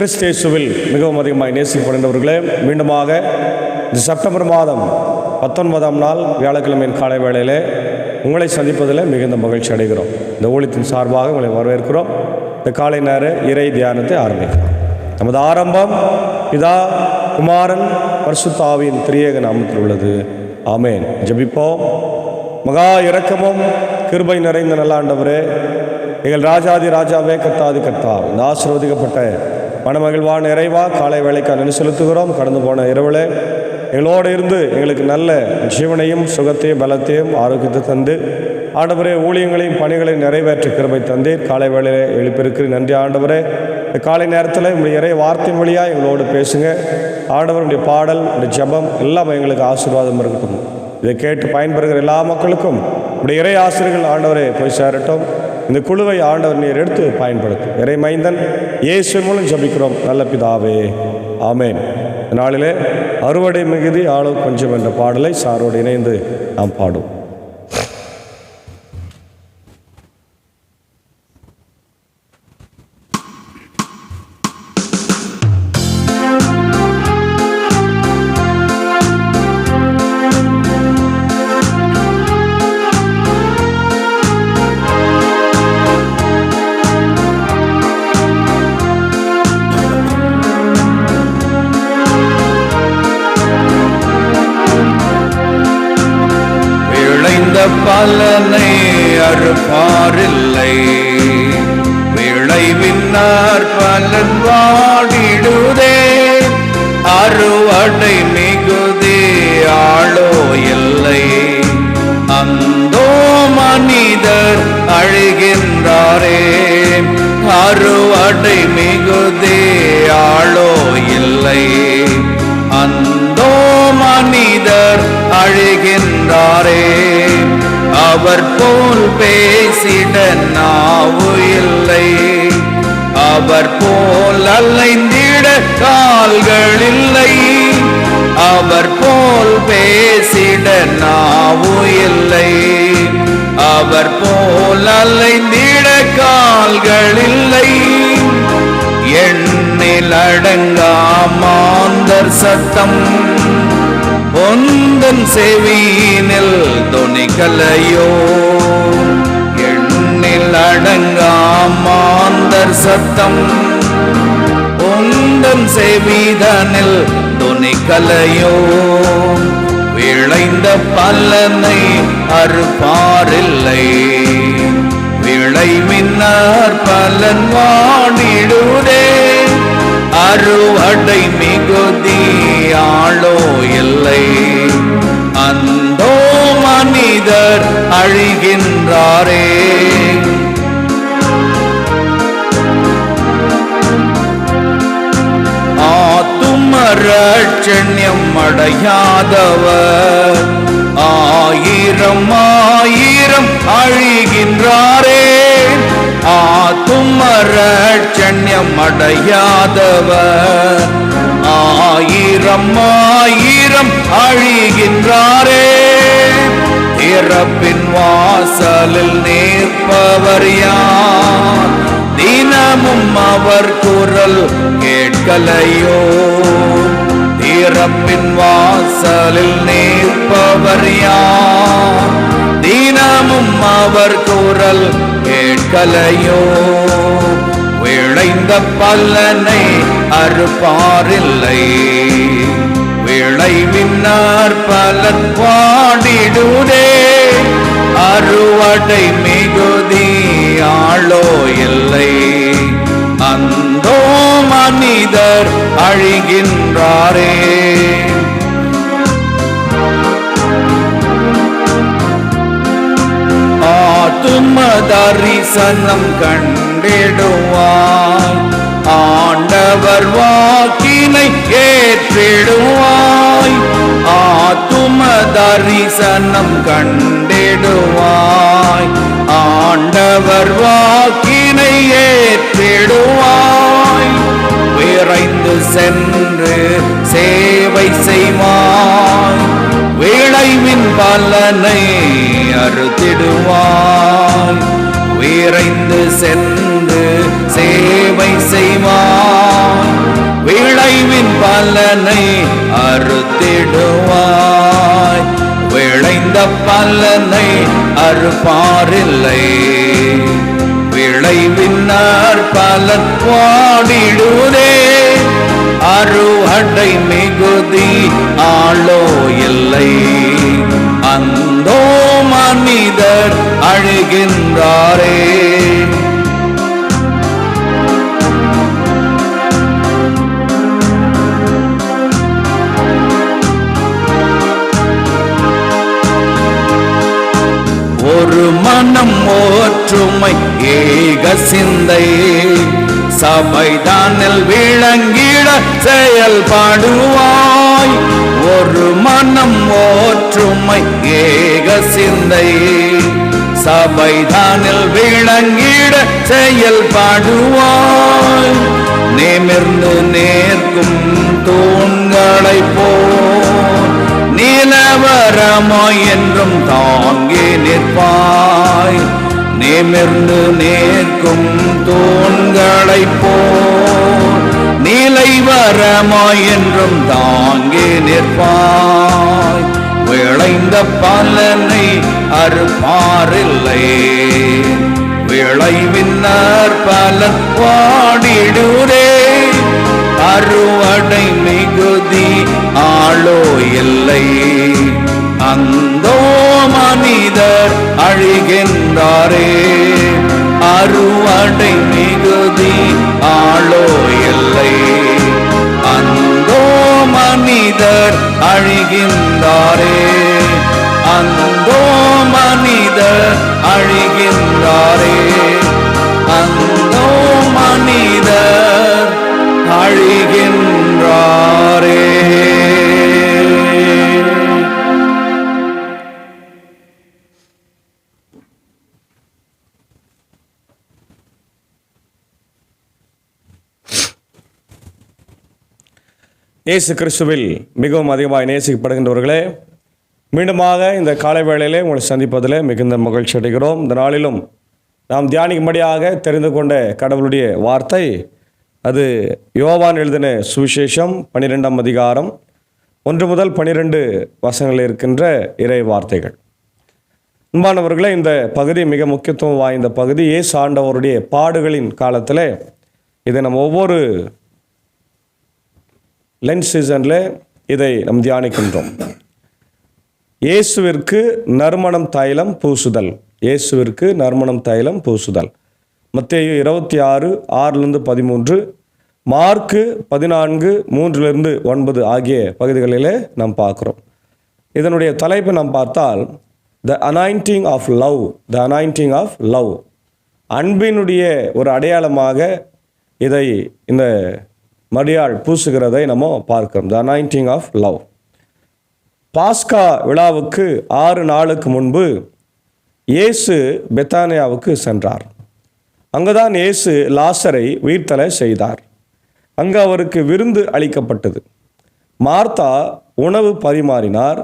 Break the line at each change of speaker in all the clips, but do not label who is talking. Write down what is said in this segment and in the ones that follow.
கிறிஸ்தேசுவில் மிகவும் அதிகமாக நேசிக்கப்படுகின்றவர்களே, மீண்டுமாக இந்த செப்டம்பர் மாதம் 19ஆம் நாள் வியாழக்கிழமையின் காலை வேளையிலே உங்களை சந்திப்பதில் மிகுந்த மகிழ்ச்சி அடைகிறோம். இந்த ஊழியத்தின் சார்பாக உங்களை வரவேற்கிறோம். இந்த காலை நேர இறை தியானத்தை ஆரம்பிக்கிறோம். நமது ஆரம்பம் பிதா, குமாரன், பரிசுத்த ஆவியின் திரியேக நாமத்தில் உள்ளது. ஆமேன். ஜெபிப்போம். மகா இரக்கமும் கிருபை நிறைந்த நல்ல ஆண்டவரே, எங்கள் ராஜாதி ராஜாவே, கர்த்தாதி கர்த்தா, இந்த ஆசீர்வதிக்கப்பட்ட மனமகிழ்வான இறைவா, காலை வேளைக்கு நன்றி செலுத்துகிறோம். கடந்து போன இரவில் எங்களோடு இருந்து எங்களுக்கு நல்ல ஜீவனையும் சுகத்தையும் பலத்தையும் ஆரோக்கியத்தை தந்து ஆண்டவரே ஊழியங்களையும் பணிகளையும் நிறைவேற்ற கிருபை தந்தீர். காலை வேளையிலே எழுப்பியிருக்கிறேன். நன்றி ஆண்டவரே. இந்த காலை நேரத்தில் உங்களுடைய இறை வார்த்தையின் வழியாக எங்களோடு பேசுங்க ஆண்டவருடைய பாடல், இந்த ஜெபம் எல்லாம் எங்களுக்கு ஆசீர்வாதம் இருக்கட்டும். இதை கேட்டு பயன்பெறுகிற எல்லா மக்களுக்கும் உடைய இறை ஆசிரியர்கள் ஆண்டவரே போய் சேரட்டும். இந்த குழுவை ஆண்டவர் நீர் எடுத்து பயன்படுத்தும். இறை மைந்தன் இயேசுவின் மூலம் ஜெபிக்கிறோம் நல்ல பிதாவே, ஆமேன். நாளிலே அறுவடை மிகுதி ஆளோ கொஞ்சம் என்ற பாடலை சாரோடு இணைந்து நாம் பாடும்.
பலனை அறுப்பாரில்லை, விளைவின்னார் பலன் வாடிடுதே. அறுவடை மிகுதி ஆளோ இல்லை, அந்தோ மனிதர் அழுகின்றாரே. அறுவடை மிகுதி ஆளோ இல்லை, அந்தோ மனிதர் அழுகின்றாரே. அவர் போல் பேசிட நாவு இல்லை, அவர் போல் அலைந்திட கால்கள் இல்லை. அவர் போல் பேசிட நாவு இல்லை, அவர் போல் அலைந்திட கால்கள் இல்லை. எண்ணில் அடங்கா மாந்தர் சத்தம் ஒந்தன் செவியினில் தொனிக்கலையோ. எண்ணில் அடங்கா மாந்தர் சத்தம் ஒந்தன் செவிதனில் தொனிக்கலையோ. விளைந்த பலனை அறுப்பாரில்லை, விளைவின்னார் பலன் வாடிடுதே. அறுவடை மிகுதி ஆளோ இல்லை, அந்தோ மனிதர் அழிகின்றாரே. ஆத்துமரட்சண்யம் அடையாதவர் ஆயிரம் ஆயிரம் அழிகின்றாரே. ஆத்துமரட்சண்யம் அடையாதவர் ஆயிரம் ஆயிரம் அழிகின்றாரே. இறப்பின் வாசலில் நிற்பவர் யார்? தினமும் அவர் குரல் கேட்கலையோ. இறப்பின் வாசலில் நிற்பவர் யார்? தினமும் அவர் குரல் கேட்கலையோ. விளைந்த பலனை அறுப்பாரில்லை, விளைவின்னார் பலன் வாடிடுதே. அறுவடை மிகுதி ஆளோ இல்லை, அந்தோ மனிதர் அழிகின்றாரே. ஆத்தும தரிசனம் கண்டிடுவாய், ஆண்டவர் வாக்கினை ஏற்றிடுவாய். ஆத்தும தரிசனம் கண்டிடுவாய், ஆண்டவர் வாக்கினை ஏற்றிடுவாய். விரைந்து சென்று சேவை செய்வாய், விளைவின் பலனை அறுத்திடுவாய். விரைந்து சென்று சேவை செய்வாய், பலனை அறுத்திடுவாய். விளைந்த பலனை அறுப்பாரில்லை, விளைவினார் பலன் வாடிடுதே. அறுவடை மிகுதி ஆளோ இல்லை, அந்தோ மனிதர் அழுகின்றாரே. ஒரு மனம் ஒற்றுமை ஏக சிந்தை, சபைதானில் விளங்கிட செயல்படுவாய். ஒரு மனம் ஒற்றுமை ஏக சிந்தை, சபைதானில் விளங்கிட செயல்படுவாய். நிமிர்ந்து நேர்க்கும் தூண்களைப் போல் நிலவரமாய் என்றும் தாங்கி நிற்பாய். நிமிர்ந்து நேர்க்கும் தூண்களைப் போல் நிலைவரமாய் என்றும் தாங்கி நிற்பாய். விளைந்த பலனை அறுப்பாரில்லை, விளைவினார் பலன் வாடிடுதே. அறுவடை மிகுதி ஆளோ இல்லை, அந்தோ மனிதர் அழிகின்றாரே. அறுவடை மிகுதி ஆளோ இல்லை, அந்தோ மனிதர் அழிகின்றாரே. அந்தோ மனிதர் அழிகின்றாரே. அந்தோ மனிதர் அழிகின்றாரே.
இயேசு கிறிஸ்துவில் மிகவும் அதிகமாக நேசிக்கப்படுகின்றவர்களே, மீண்டுமாக இந்த காலை வேளையிலே உங்களை சந்திப்பதில் மிகுந்த மகிழ்ச்சி அடைகிறோம். இந்த நாளிலும் நாம் தியானிக்கும்படியாக தெரிந்து கொண்ட கடவுளுடைய வார்த்தை, அது யோவான் எழுதின சுவிசேஷம் 12ஆம் அதிகாரம் 1 முதல் 12 வசனங்களில் இருக்கின்ற இறை வார்த்தைகள். அன்பானவர்களே, இந்த பகுதி மிக முக்கியத்துவம் வாய்ந்த பகுதி. இயேசு ஆண்டவருடைய பாடுகளின் காலத்தில் இதை நம்ம ஒவ்வொரு லென்ட் சீசனில் இதை நாம் தியானிக்கின்றோம். இயேசுவிற்கு நறுமணம் தைலம் பூசுதல். இயேசுவிற்கு நறுமணம் தைலம் பூசுதல். மத்தேயு 26:6-13, மார்க்கு 14:3-9 ஆகிய பகுதிகளிலே நாம் பார்க்குறோம். இதனுடைய தலைப்பு நாம் பார்த்தால் the anointing of love. The anointing of love, அன்பினுடைய ஒரு அடையாளமாக இதை இந்த மரியாள் பூசுகிறதை நம்ம பார்க்கிறோம். The anointing of love. பாஸ்கா விழாவுக்கு 6 நாளுக்கு முன்பு இயேசு பெத்தானியாவுக்கு சென்றார். அங்குதான் இயேசு லாசரை உயிர்த்தெழ செய்தார். அங்கு அவருக்கு விருந்து அளிக்கப்பட்டது. மார்த்தா உணவு பரிமாறினார்.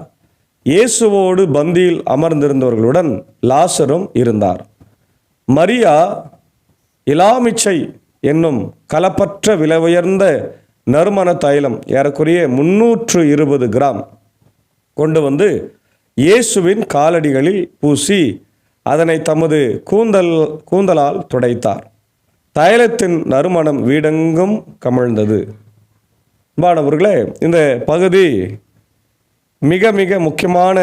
இயேசுவோடு பந்தியில் அமர்ந்திருந்தவர்களுடன் லாசரும் இருந்தார். மரியா இலாமிச்சை என்னும் கலப்பற்ற விலை உயர்ந்த நறுமண தைலம் ஏறக்குறைய 320 கிராம் கொண்டு வந்து இயேசுவின் காலடிகளில் பூசி அதனை தமது கூந்தலால் துடைத்தார். தைலத்தின் நறுமணம் வீடெங்கும் கமிழ்ந்தது. அன்பானவர்களே, இந்த பகுதி மிக மிக முக்கியமான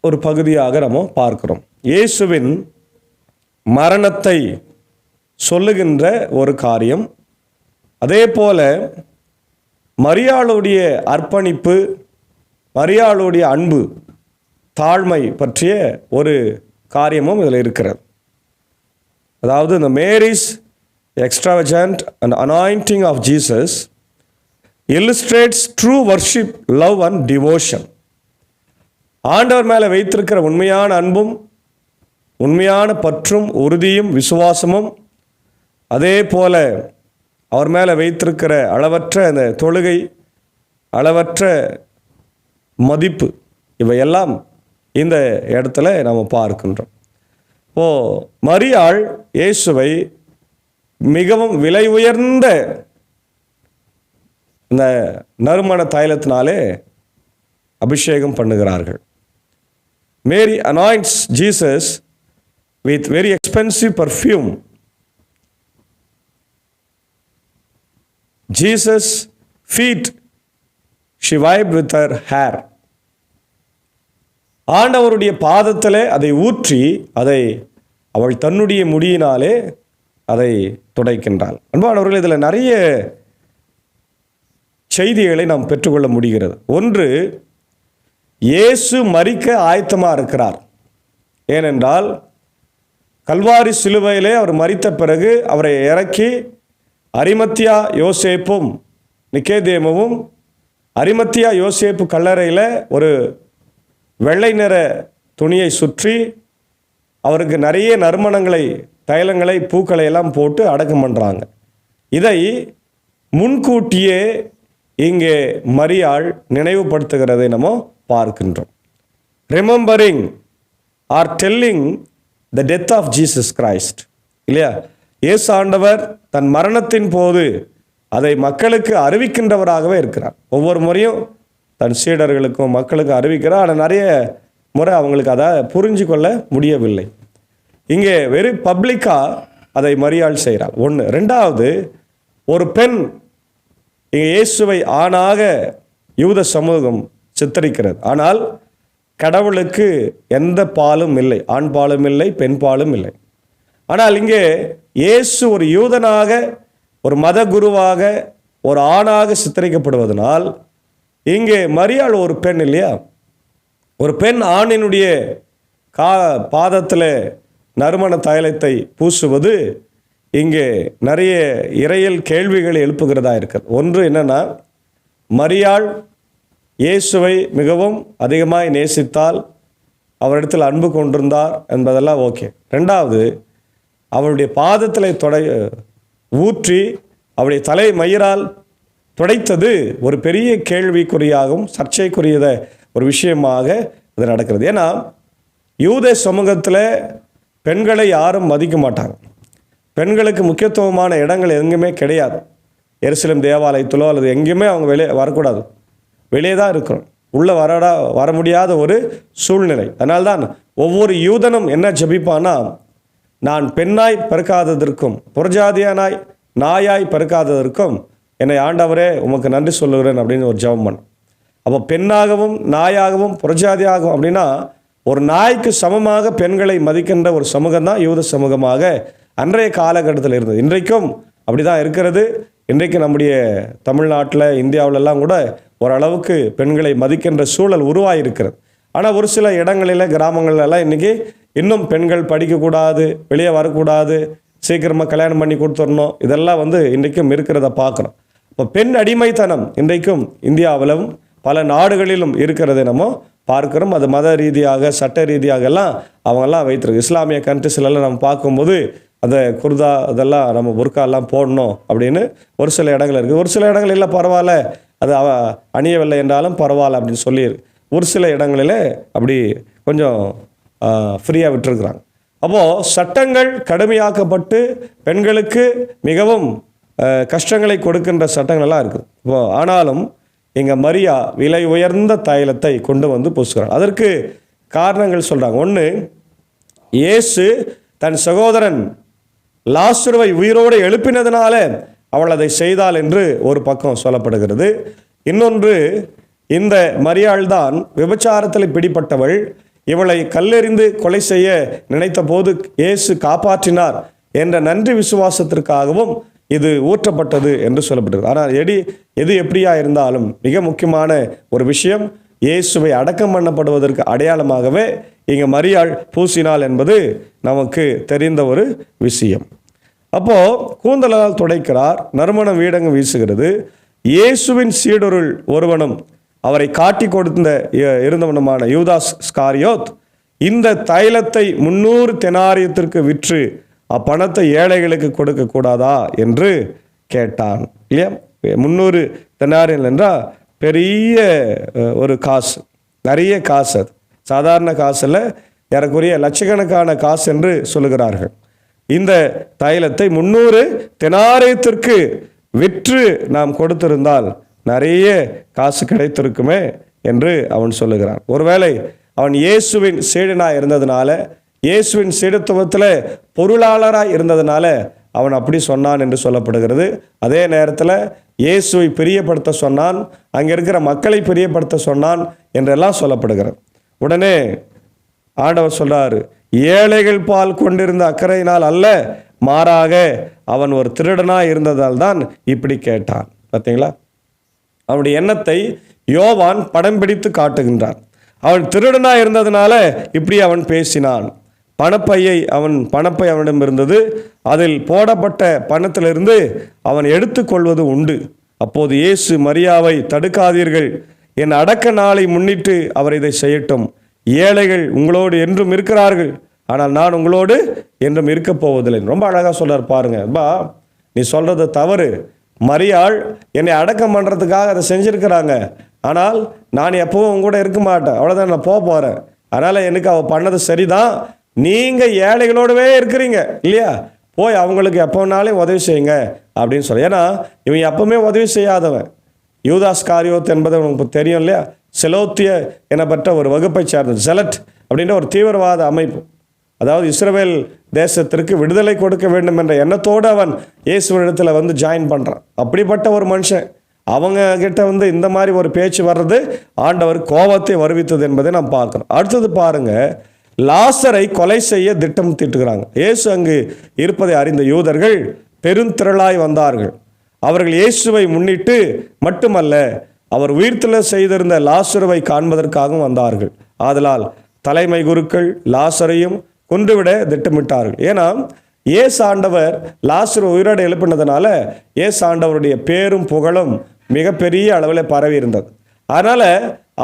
ஒரு பகுதியாக நம்ம பார்க்கிறோம். இயேசுவின் மரணத்தை சொல்லுகின்ற ஒரு காரியம். அதே போல மரியாளுடைய அர்ப்பணிப்பு, மரியாளுடைய அன்பு, தாழ்மை பற்றிய ஒரு காரியமும் இதில் இருக்கிறது. அதாவது இந்த Mary's extravagant and anointing of Jesus illustrates true worship, love and devotion. ஆண்டவர் மேலே வைத்திருக்கிற உண்மையான அன்பும், உண்மையான பற்றும், உறுதியும், விசுவாசமும், அதே போல அவர் மேலே வைத்திருக்கிற அளவற்ற அந்த தொழுகை, அளவற்ற மதிப்பு, இவையெல்லாம் இந்த இடத்துல நாம் பார்க்கின்றோம். இப்போது மரியாள் இயேசுவை மிகவும் விலை உயர்ந்த இந்த நறுமண தைலத்தினாலே அபிஷேகம் பண்ணுகிறார்கள். Mary anoints Jesus with very expensive perfume. Jesus feet she wiped with her hair. ஆண்டவருடைய பாதத்திலே அதை ஊற்றி அதை அவள் தன்னுடைய முடியினாலே அதை துடைக்கின்றாள். அன்பானவர்கள், இதில் நிறைய செய்திகளை நாம் பெற்றுக்கொள்ள முடிகிறது. ஒன்று, இயேசு மரிக்க ஆயத்தமாக இருக்கிறார். ஏனென்றால் கல்வாரி சிலுவையிலே அவர் மரித்த பிறகு அவரை இறக்கி அரிமத்தியா யோசேப்பும் நிக்கேதேமுவும் அரிமத்தியா யோசேப்பு கல்லறையில் ஒரு வெள்ளை நிற துணியை சுற்றி அவருக்கு நிறைய நறுமணங்களை, தைலங்களை, பூக்களை எல்லாம் போட்டு அடக்கம் பண்ணுறாங்க. இதை முன்கூட்டியே இங்கே மரியாள் நினைவுபடுத்துகிறதை நம்ம பார்க்கின்றோம். Remembering or telling the death of Jesus Christ, இல்லையா? இயேசு ஆண்டவர் தன் மரணத்தின் போது அதை மக்களுக்கு அறிவிக்கின்றவராகவே இருக்கிறார். ஒவ்வொரு முறையும் தன் சீடர்களுக்கும் மக்களுக்கும் அறிவிக்கிறார். ஆனால் நிறைய முறை அவங்களுக்கு அதை புரிஞ்சு கொள்ள முடியவில்லை. இங்கே வெறும் பப்ளிக்காக அதை மரியாள் செய்கிறார். ஒன்று. ரெண்டாவது, ஒரு பெண் இங்கே இயேசுவை ஆணாக யூத சமூகம் சித்தரிக்கிறது. ஆனால் கடவுளுக்கு எந்த பாலும் இல்லை, ஆண் பாலும் இல்லை, பெண் பாலும் இல்லை. ஆனால் இங்கே இயேசு ஒரு யூதனாக, ஒரு மத குருவாக, ஒரு ஆணாக சித்தரிக்கப்படுவதனால் இங்கே மரியாள் ஒரு பெண், இல்லையா? ஒரு பெண் ஆணினுடைய பாதத்தில் நறுமண தைலத்தை பூசுவது இங்கே நிறைய இறையல் கேள்விகளை எழுப்புகிறதா இருக்கிறது. ஒன்று என்னன்னா, மரியாள் இயேசுவை மிகவும் அதிகமாய் நேசித்தால், அவரிடத்தில் அன்பு கொண்டிருந்தார் என்பதெல்லாம் ஓகே. ரெண்டாவது, அவருடைய பாதத்தில் ஊற்றி அவருடைய தலை மயிரால் துடைத்தது ஒரு பெரிய கேள்விக்குறியாகவும் சர்ச்சைக்குரியத ஒரு விஷயமாக இது நடக்கிறது. ஏன்னா யூத சமூகத்தில் பெண்களை யாரும் மதிக்க மாட்டாங்க. பெண்களுக்கு முக்கியத்துவமான இடங்கள் எங்கேயுமே கிடையாது. எருசலேம் தேவாலயத்திலோ அல்லது எங்கேயுமே அவங்க வெளியே வரக்கூடாது, வெளியே தான் இருக்கணும். உள்ளே வர முடியாத ஒரு சூழ்நிலை. அதனால்தான் ஒவ்வொரு யூதனும் என்ன ஜெபிப்பானா, நான் பெண்ணாய் பிறக்காததற்கும் புறஜாதியானாய் நாயாய் பிறக்காததற்கும் என்னை ஆண்டவரே உமக்கு நன்றி சொல்லுகிறேன் அப்படின்னு ஒரு ஜெபம் பண்ண. அப்போ பெண்ணாகவும் நாயாகவும் புறஜாதியாகவும் அப்படின்னா ஒரு நாய்க்கு சமமாக பெண்களை மதிக்கின்ற ஒரு சமூகம் தான் யூத சமூகமாக அன்றைய காலகட்டத்தில் இருந்தது. இன்றைக்கும் அப்படி தான் இருக்கிறது. இன்றைக்கு நம்முடைய தமிழ்நாட்டில், இந்தியாவிலெல்லாம் கூட ஓரளவுக்கு பெண்களை மதிக்கின்ற சூழல் உருவாகிருக்கிறது. ஆனால் ஒரு சில இடங்களில், கிராமங்கள்லாம் இன்றைக்கி இன்னும் பெண்கள் படிக்கக்கூடாது, வெளியே வரக்கூடாது, சீக்கிரமாக கல்யாணம் பண்ணி கொடுத்துடணும், இதெல்லாம் இன்றைக்கும் இருக்கிறத பார்க்குறோம். இப்போ பெண் அடிமைத்தனம் இன்றைக்கும் இந்தியாவிலும் பல நாடுகளிலும் இருக்கிறதை நம்ம பார்க்குறோம். அது மத ரீதியாக, சட்ட ரீதியாக எல்லாம் அவங்கெல்லாம் வைத்திருக்கு. இஸ்லாமிய கண்ட்ரிஸ்லாம் நம்ம பார்க்கும்போது அந்த குர்தா அதெல்லாம் நம்ம புர்காலாம் போடணும் அப்படின்னு ஒரு சில இடங்கள் இருக்குது. ஒரு சில இடங்கள் இல்லை பரவாயில்ல, அது அணியவில்லை என்றாலும் பரவாயில்ல அப்படின்னு சொல்லி ஒரு சில இடங்களில் அப்படி கொஞ்சம் ஃப்ரீயாக விட்டுருக்குறாங்க. அப்போது சட்டங்கள் கடுமையாக்கப்பட்டு பெண்களுக்கு மிகவும் கஷ்டங்களை கொடுக்கின்ற சட்டங்கள்லாம் இருக்குது. இப்போது ஆனாலும் இங்கே மரியா விலை உயர்ந்த தைலத்தை கொண்டு பூசுகிறார். அதற்கு காரணங்கள் சொல்கிறாங்க. ஒன்று, இயேசு தன் சகோதரன் லாசருவை உயிரோடு எழுப்பினதுனால அவள் அதை செய்தாள் என்று ஒரு பக்கம் சொல்லப்படுகிறது. இன்னொன்று, இந்த மரியாள் தான் விபச்சாரத்தில் பிடிப்பட்டவள். இவளை கல்லெறிந்து கொலை செய்ய நினைத்த போது இயேசு காப்பாற்றினார் என்ற நன்றி விசுவாசத்திற்காகவும் இது ஊற்றப்பட்டது என்று சொல்லப்பட்டது. ஆனால் எது எப்படியா இருந்தாலும் மிக முக்கியமான ஒரு விஷயம், இயேசுவை அடக்கம் பண்ணப்படுவதற்கு அடையாளமாகவே இங்கே மரியாள் பூசினாள் என்பது நமக்கு தெரிந்த ஒரு விஷயம். அப்போது கூந்தலால் துடைக்கிறார், நறுமணம் வீடங்கு வீசுகிறது. இயேசுவின் சீடருள் ஒருவனும் அவரை காட்டி கொடுத்த இருந்தவனுமான யூதாஸ் ஸ்காரியோத் இந்த தைலத்தை 300 தெனாரியத்திற்கு விற்று அப்பணத்தை ஏழைகளுக்கு கொடுக்கக்கூடாதா என்று கேட்டான். இல்லையா? 300 தெனாரியல் என்றால் பெரிய ஒரு காசு, நிறைய காசு. அது சாதாரண காசில் ஏறக்குறைய லட்சக்கணக்கான காசு என்று சொல்லுகிறார்கள். இந்த தைலத்தை 300 தெனாரியத்திற்கு விற்று நாம் கொடுத்திருந்தால் நிறைய காசு கிடைத்திருக்குமே என்று அவன் சொல்லுகிறான். ஒருவேளை அவன் இயேசுவின் சீடனாய் இருந்ததுனால, இயேசுவின் சீடத்துவத்தில் பொருளாளராய் இருந்ததுனால அவன் அப்படி சொன்னான் என்று சொல்லப்படுகிறது. அதே நேரத்தில் இயேசுவை பிரியப்படுத்த சொன்னான், அங்கே இருக்கிற மக்களை பிரியப்படுத்த சொன்னான் என்றெல்லாம் சொல்லப்படுகிறது. உடனே ஆண்டவர் சொல்றாரு, ஏழைகள் பால் கொண்டிருந்த அக்கறையினால் அல்ல, மாறாக அவன் ஒரு திருடனாய் இருந்ததால் தான் இப்படி கேட்டான். பார்த்தீங்களா, அவனுடைய எண்ணத்தை யோவான் படம் பிடித்து காட்டுகின்றான். அவன் திருடனாய் இருந்ததுனால இப்படி அவன் பேசினான். பணப்பை அவனிடம் இருந்தது, அதில் போடப்பட்ட பணத்திலிருந்து அவன் எடுத்துக்கொள்வது உண்டு. அப்போது இயேசு மரியாவை, தடுக்காதீர்கள், என் அடக்க நாளை முன்னிட்டு அவர் இதை செய்யட்டும். ஏழைகள் உங்களோடு என்றும் இருக்கிறார்கள், ஆனால் நான் உங்களோடு என்றும் இருக்கப் போவதில்லை. ரொம்ப அழகாக சொல்றார் பாருங்க. நீ சொல்றது தவறு, மரியாள் என்னை அடக்கம் பண்ணுறதுக்காக அதை செஞ்சுருக்கிறாங்க, ஆனால் நான் எப்பவும் உங்க கூட இருக்க மாட்டேன், அவ்வளோதான், நான் போகிறேன். அதனால் எனக்கு அவள் பண்ணது சரிதான், நீங்கள் ஏழைகளோடவே இருக்கிறீங்க இல்லையா, போய் அவங்களுக்கு எப்போனாலும் உதவி செய்யுங்க அப்படின்னு சொல்ல. ஏன்னா இவன் எப்பவுமே உதவி செய்யாதவன். யூதாஸ் காரியோத் என்பது உங்களுக்கு தெரியும் இல்லையா, செலோத்திய எனப்பட்ட ஒரு வகுப்பை சேர்ந்தது. செலட் அப்படின்ற ஒரு தீவிரவாத அமைப்பு, அதாவது இஸ்ரவேல் தேசத்திற்கு விடுதலை கொடுக்க வேண்டும் என்ற எண்ணத்தோடு அவன் இயேசுவினிடத்தில் வந்து ஜாயின் பண்ணுறான். அப்படிப்பட்ட ஒரு மனுஷன், அவங்க கிட்ட இந்த மாதிரி ஒரு பேச்சு வர்றது ஆண்டவர் கோபத்தை வருவித்தது என்பதை நாம் பார்க்குறோம். அடுத்தது பாருங்க, லாசரை கொலை செய்ய திட்டம் தீட்டுகிறாங்க. இயேசு அங்கு இருப்பதை அறிந்த யூதர்கள் பெருந்திரளாய் வந்தார்கள். அவர்கள் இயேசுவை முன்னிட்டு மட்டுமல்ல, அவர் உயிர்த்தெழ செய்திருந்த லாசருவை காண்பதற்காகவும் வந்தார்கள். ஆதலால் தலைமை குருக்கள் லாசரையும் கொன்றுவிட திட்டமிட்டார்கள். ஏன்னா இயேசு ஆண்டவர் லாசரு உயிரோடு எழுப்பினதுனால இயேசு ஆண்டவருடைய பேரும் புகழும் மிகப்பெரிய அளவில் பரவி இருந்தது. அதனால்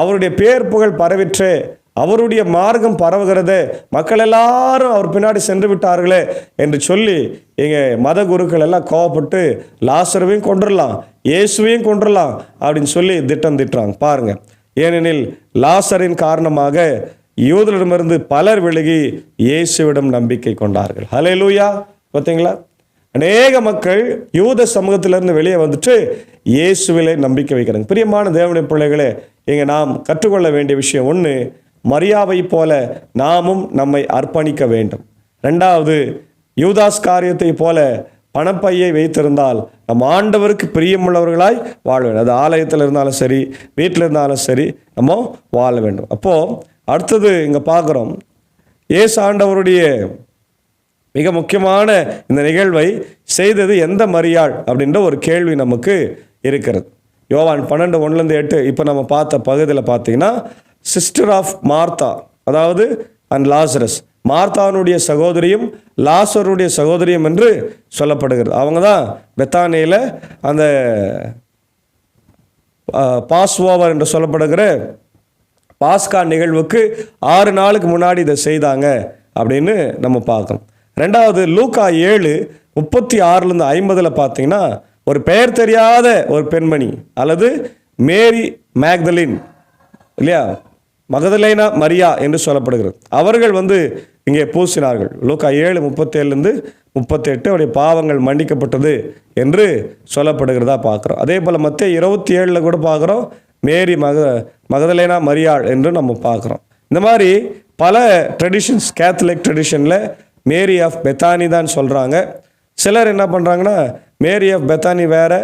அவருடைய பேர் புகழ் பரவிற்றே, அவருடைய மார்க்கம் பரவுகிறது, மக்கள் எல்லாரும் அவர் பின்னாடி சென்று விட்டார்களே என்று சொல்லி எங்க மத குருக்கள் எல்லாம் கோவப்பட்டு லாசருவையும் கொண்டுடலாம், இயேசுவையும் கொண்டுடலாம் அப்படின்னு சொல்லி திட்டம் திட்டுறாங்க பாருங்க. ஏனெனில் லாசரின் காரணமாக யூதரிடமிருந்து பலர் விலகி இயேசுவிடம் நம்பிக்கை கொண்டார்கள். ஹல்லேலூயா. பார்த்தீங்களா, அநேக மக்கள் யூத சமூகத்திலிருந்து வெளியே வந்துட்டு இயேசுவிலே நம்பிக்கை வைக்கிறாங்க. பிரியமான தேவனுடைய பிள்ளைகளே, இங்கே நாம் கற்றுக்கொள்ள வேண்டிய விஷயம் ஒன்று, மரியாவை போல நாமும் நம்மை அர்ப்பணிக்க வேண்டும். ரெண்டாவது, யூதாஸ் காரியத்தை போல பணப்பையை வைத்திருந்தால் நம் ஆண்டவருக்கு பிரியமுள்ளவர்களாய் வாழ வேண்டும். அது ஆலயத்தில் இருந்தாலும் சரி, வீட்டில் இருந்தாலும் சரி, நம்ம வாழ வேண்டும். அப்போது அடுத்தது இங்கே பார்க்குறோம், இயேசு ஆண்டவருடைய மிக முக்கியமான இந்த நிகழ்வை செய்தது எந்த மரியாள் அப்படின்ற ஒரு கேள்வி நமக்கு இருக்கிறது. யோவான் 12:1-8 இப்போ நம்ம பார்த்த பகுதியில் பார்த்தீங்கன்னா, சிஸ்டர் ஆஃப் மார்த்தா, அதாவது அண்ட் லாசரஸ், மார்த்தானுடைய சகோதரியும் லாசருடைய சகோதரியும் என்று சொல்லப்படுகிறது. அவங்க தான் பெத்தானியில் அந்த பாஸ் ஓவர் என்று சொல்லப்படுகிற பாஸ்கா நிகழ்வுக்கு 6 நாளுக்கு முன்னாடி இதை செய்தாங்க அப்படின்னு நம்ம பார்க்கணும். ரெண்டாவது, லூக்கா 7:36-50 பார்த்தீங்கன்னா, ஒரு பெயர் தெரியாத ஒரு பெண்மணி அல்லது மேரி மேக்தலின் இல்லையா, மகதலேனா மரியா என்று சொல்லப்படுகிறது, அவர்கள் இங்கே பூசினார்கள். லூக்கா 7:37-38 அவருடைய பாவங்கள் மன்னிக்கப்பட்டது என்று சொல்லப்படுகிறதா பார்க்குறோம். அதே போல் மத்தேயு 27 கூட பார்க்குறோம், மேரி மகதலேனா மரியாள் என்று நம்ம பார்க்குறோம். இந்த மாதிரி பல ட்ரெடிஷன்ஸ், கேத்தலிக் ட்ரெடிஷனில் மேரி ஆஃப் பெத்தானி தான் சொல்கிறாங்க. சிலர் என்ன பண்ணுறாங்கன்னா, மேரி ஆஃப் பெத்தானி வேறு,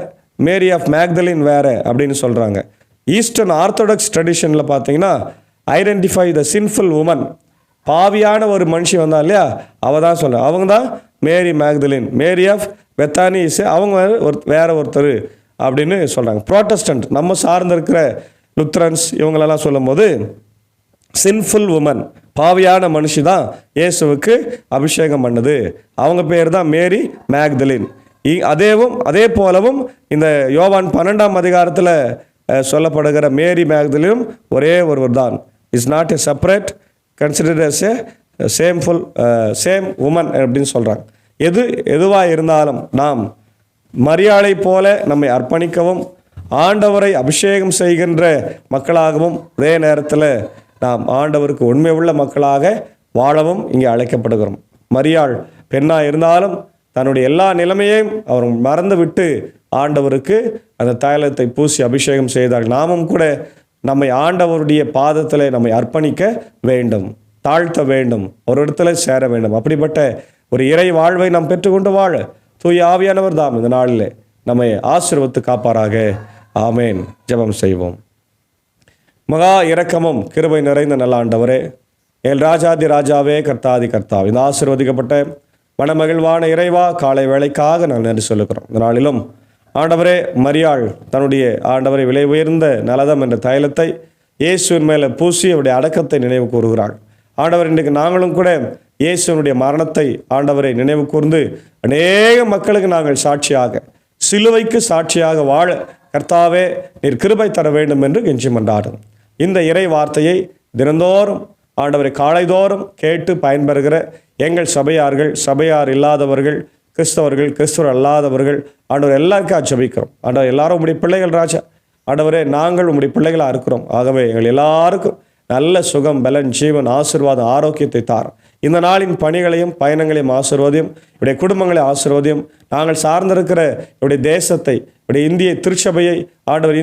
மேரி ஆஃப் மேக்தலின் வேறு அப்படின்னு சொல்கிறாங்க. ஈஸ்டர்ன் ஆர்த்தடாக்ஸ் ட்ரெடிஷனில் பார்த்தீங்கன்னா, ஐடென்டிஃபை த சின்ஃபுல் உமன், பாவியான ஒரு மனுஷி வந்தா இல்லையா, அவள் தான் சொல்கிறாங்க, அவங்க தான் மேரி மேக்தலின். மேரி ஆஃப் பெத்தானி அவங்க வேற ஒருத்தர் அப்படின்னு சொல்கிறாங்க. ப்ரோட்டஸ்டன்ட், நம்ம சார்ந்திருக்கிற லுத்ரன்ஸ் இவங்களெல்லாம் சொல்லும் போது சின்ஃபுல் உமன், பாவியான மனுஷி தான் இயேசுவுக்கு அபிஷேகம் பண்ணது, அவங்க பேர் தான் மேரி மேக்தலின். அதே போலவும் இந்த யோவான் 12ஆம் அதிகாரத்தில் சொல்லப்படுகிற மேரி மேக்தலினும் ஒரே ஒருவர் தான். Is not a separate, considered as a same woman அப்படின்னு சொல்கிறாங்க. எதுவாக இருந்தாலும் நாம் மரியாளை போல நம்மை அர்ப்பணிக்கவும் ஆண்டவரை அபிஷேகம் செய்கின்ற மக்களாகவும் அதே நேரத்தில் நாம் ஆண்டவருக்கு உண்மை உள்ள மக்களாக வாழவும் இங்கே அழைக்கப்படுகிறோம். மரியாள் பெண்ணாக இருந்தாலும் தன்னுடைய எல்லா நிலைமையையும் அவர் மறந்து விட்டு ஆண்டவருக்கு அந்த தைலத்தை பூசி அபிஷேகம் செய்தார்கள். நாமும் கூட நம்மை ஆண்டவருடைய பாதத்தில் நம்மை அர்ப்பணிக்க வேண்டும், தாழ்த்த வேண்டும், ஒரு இடத்துல சேர வேண்டும். அப்படிப்பட்ட ஒரு இறை வாழ்வை நாம் பெற்றுக்கொண்டு வாழ தூய ஆவியானவர் தாம் இந்த நாளில் நம்மை ஆசீர்வதித்து காப்பாராக. ஆமேன். ஜெபம் செய்வோம். மகா இரக்கமும் கிருபை நிறைந்த நல்ல ஆண்டவரே, எங்கள் ராஜாதி ராஜாவே, கர்த்தாதி கர்த்தாவே, இந்த ஆசீர்வதிக்கப்பட்ட மனமகிழ்வான இறைவா, காலை வேளைக்காக நாங்கள் நன்றி சொல்லுகிறோம். இந்த நாளிலும் ஆண்டவரே, மரியாள் தன்னுடைய ஆண்டவரை விலை உயர்ந்த நலதம் என்ற தைலத்தை இயேசுவின் மேலே பூசி அவருடைய அடக்கத்தை நினைவு கூறுகிறாள். ஆண்டவர், இன்றைக்கு நாங்களும் கூட இயேசுவனுடைய மரணத்தை ஆண்டவரை நினைவு கூர்ந்து அநேக மக்களுக்கு நாங்கள் சாட்சியாக, சிலுவைக்கு சாட்சியாக வாழ கர்த்தாவே நீர் கிருபை தர வேண்டும் என்று கெஞ்சி மன்றாடும். இந்த இறை வார்த்தையை தினந்தோறும் ஆண்டவரை காலைதோறும் கேட்டு பயன்பெறுகிற எங்கள் சபையார்கள், சபையார் இல்லாதவர்கள், கிறிஸ்தவர்கள், கிறிஸ்தவர் அல்லாதவர்கள், ஆண்டவர் எல்லாருக்கும் ஜெபிக்கிறோம். ஆண்டவர் எல்லாரும் உங்களுடைய பிள்ளைகள் ராஜா. ஆண்டவரே, நாங்கள் உங்களுடைய பிள்ளைகளாக இருக்கிறோம். ஆகவே எங்கள் எல்லாருக்கும் நல்ல சுகம், பலன், ஜீவன், ஆசீர்வாதம், ஆரோக்கியத்தை தாரும். இந்த நாளின் பணிகளையும் பயணங்களையும் ஆசீர்வாதியும், இவருடைய குடும்பங்களை ஆசீர்வாதியும், நாங்கள் சார்ந்திருக்கிற இவருடைய தேசத்தை, இவருடைய இந்திய திருச்சபையை ஆண்டவர்,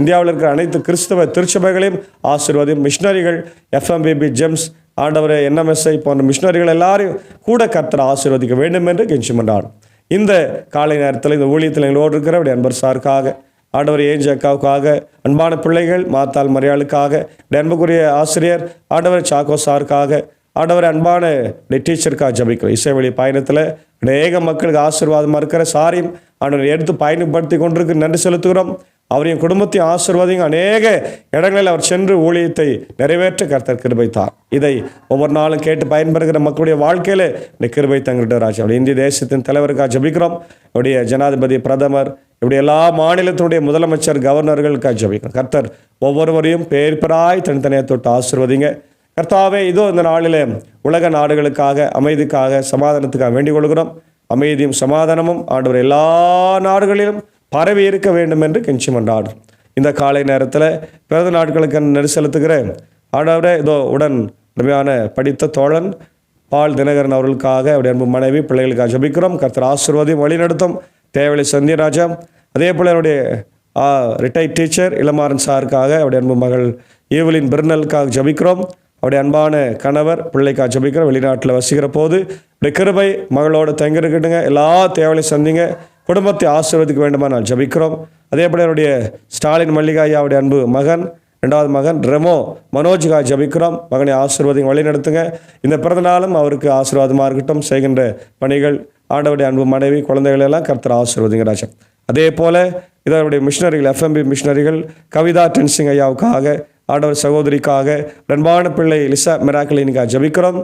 இந்தியாவில் இருக்கிற அனைத்து கிறிஸ்தவ திருச்சபைகளையும் ஆசீர்வாதியும். மிஷினரிகள், FMBB, ஜெம்ஸ், ஆண்டவரை, NMSI போன்ற மிஷினரிகள் எல்லாரையும் கூட கர்த்தர் ஆசீர்வதிக்க வேண்டும் என்று கெஞ்சி மன்றாடும். இந்த காலை நேரத்தில் இந்த ஊழியத்தில் எங்களோடு இருக்கிற அவருடைய அன்பர் சாருக்காக, ஆண்டவர் ஏஞ்சி அக்காவுக்காக, அன்பான பிள்ளைகள் மாத்தாள் மரியாளுக்காக, அன்புக்குரிய ஆசிரியர் ஆண்டவர் சாக்கோ சாருக்காக, ஆண்டவர் அன்பான டீச்சருக்காக ஜபிக்கிறோம். இசை வழி பயணத்தில் அநேக மக்களுக்கு ஆசீர்வாதமாக இருக்கிற சாரையும் ஆண்டவர் எடுத்து பயணப்படுத்தி கொண்டிருக்கு நன்றி செலுத்துகிறோம். அவரையும் குடும்பத்தையும் ஆசீர்வாதிங்க. அநேக இடங்களில் அவர் சென்று ஊழியத்தை நிறைவேற்ற கர்த்தர் கிருபை தார். இதை ஒவ்வொரு நாளும் கேட்டு பயன்பெறுகிற மக்களுடைய வாழ்க்கையில் இந்த கிருபை தங்கிட்ட ராஜா. அவருடைய இந்திய தேசத்தின் தலைவருக்காக ஜபிக்கிறோம். அவருடைய ஜனாதிபதி, பிரதமர், இப்படி எல்லா மாநிலத்தினுடைய முதலமைச்சர், கவர்னர்களுக்காக ஜபிக்கிறோம். கர்த்தர் ஒவ்வொருவரையும் பேர்பராய் தனித்தனியாக தொட்டு ஆசீர்வதிங்க. கர்த்தாவே, இதோ இந்த நாளில் உலக நாடுகளுக்காக, அமைதிக்காக, சமாதானத்துக்காக வேண்டிக் கொள்கிறோம். அமைதியும் சமாதானமும் ஆண்டவர் எல்லா நாடுகளிலும் பரவி இருக்க வேண்டும் என்று கெஞ்சி மன்றாடும். இந்த காலை நேரத்தில் பிறந்த நாட்களுக்கு நன்றி செலுத்துகிறேன். ஆண்டவரே, இதோ உடன் உண்மையான படித்த தோழன் பால் தினகரன் அவர்களுக்காக, அவருடைய அன்பு மனைவி, பிள்ளைகளுக்காக ஜபிக்கிறோம். கர்த்தர் ஆசீர்வாதியும் வழிநடத்தும். தேவலை சந்தியராஜா, அதே போல் என்னுடைய ரிட்டையர்ட் டீச்சர் இளமாறன் சாருக்காக, அவருடைய அன்பு மகள் ஈவலின் பிர்னலுக்காக ஜபிக்கிறோம். அவருடைய அன்பான கணவர், பிள்ளைக்காக ஜபிக்கிறோம். வெளிநாட்டில் வசிக்கிற போது இப்படி கிருபை மகளோடு தங்கிருக்கட்டுங்க. எல்லா தேவலையும் சந்திங்க. குடும்பத்தை ஆசீர்வதிக்க வேண்டுமா நான் ஜபிக்கிறோம். அதே போல் என்னுடைய ஸ்டாலின் மல்லிகா ஐயாவுடைய அன்பு மகன், 2வது மகன் ரெமோ மனோஜுக்காக ஜபிக்கிறோம். மகனை ஆசீர்வாதிங்க, வழி நடத்துங்க. இந்த பிறந்த நாளும் அவருக்கு ஆசீர்வாதமாக இருக்கட்டும். செய்கின்ற பணிகள், ஆண்டவருடைய அன்பு மனைவி, குழந்தைகள் எல்லாம் கர்த்தர் ஆசீர்வாதிங்க ராஜா. அதே போல் இதனுடைய மிஷினரிகள், FMB மிஷினரிகள், கவிதா டென்சிங் ஐயாவுக்காக, ஆண்டவர் சகோதரிக்காக, அன்பான பிள்ளை லிசா மிராக்கலினிக்காக ஜபிக்கிறோம்.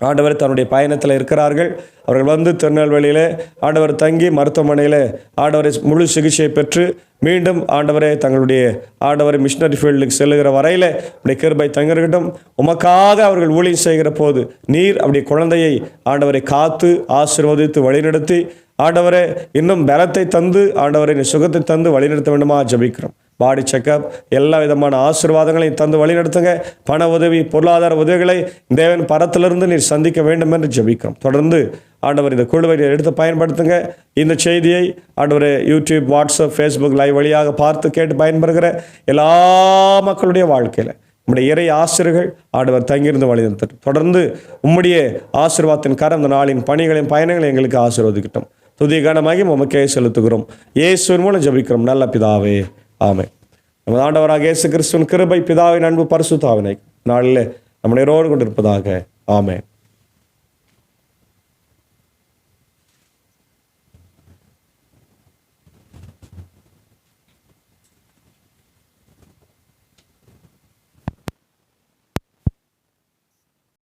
ஆண்டவர் தன்னுடைய பயணத்தில் இருக்கிறார்கள். அவர்கள் வந்து திருநெல்வேலியில் ஆண்டவர் தங்கி மருத்துவமனையில் ஆண்டவரை முழு சிகிச்சை பெற்று மீண்டும் ஆண்டவரை தங்களுடைய ஆண்டவரை மிஷினரி ஃபீல்டுக்கு செல்லுகிற வரையில் அப்படி கிருபை தங்கிருக்கட்டும். உமக்காக அவர்கள் ஊழியம் செய்கிற போது நீர் அப்படி குழந்தையை ஆண்டவரை காத்து ஆசீர்வதித்து வழிநடத்தி ஆண்டவரை இன்னும் பலத்தை தந்து ஆண்டவரை சுகத்தை தந்து வழிநடத்த வேண்டுமா ஜபிக்கிறோம். பாடி செக்கப், எல்லா விதமான ஆசீர்வாதங்களையும் தந்து வழிநடத்துங்க. பண உதவி, பொருளாதார உதவிகளை தேவன் பரத்திலிருந்து நீர் சந்திக்க வேண்டும் என்று ஜெபிக்கிறோம். தொடர்ந்து ஆண்டவர் இந்த குழுவை எடுத்து பயன்படுத்துங்க. இந்த செய்தியை ஆண்டவர் யூடியூப், வாட்ஸ்அப், ஃபேஸ்புக் லைவ் வழியாக பார்த்து கேட்டு பயன்பெறுகிற எல்லா மக்களுடைய வாழ்க்கையில் உம்முடைய இறை ஆசிரியர்கள் ஆண்டவர் தங்கியிருந்து வழிநடத்தட்டும். தொடர்ந்து உம்முடைய ஆசீர்வாதத்தின் கரம் இந்த நாளின் பணிகளையும் பயணங்களையும் எங்களுக்கு ஆசீர்வதிக்கட்டும். துதி கனமாகி உமக்கே செலுத்துகிறோம். இயேசுவின் மூலம் ஜெபிக்கிறோம் நல்ல பிதாவே, ஆமென். நமது ஆண்டவராக இயேசு கிறிஸ்துவின் கிருபை, பிதாவின் அன்பு, பரிசுத்த ஆவினை நாளில் நம்முடைய ரோடு கொண்டிருப்பதாக. ஆமென்.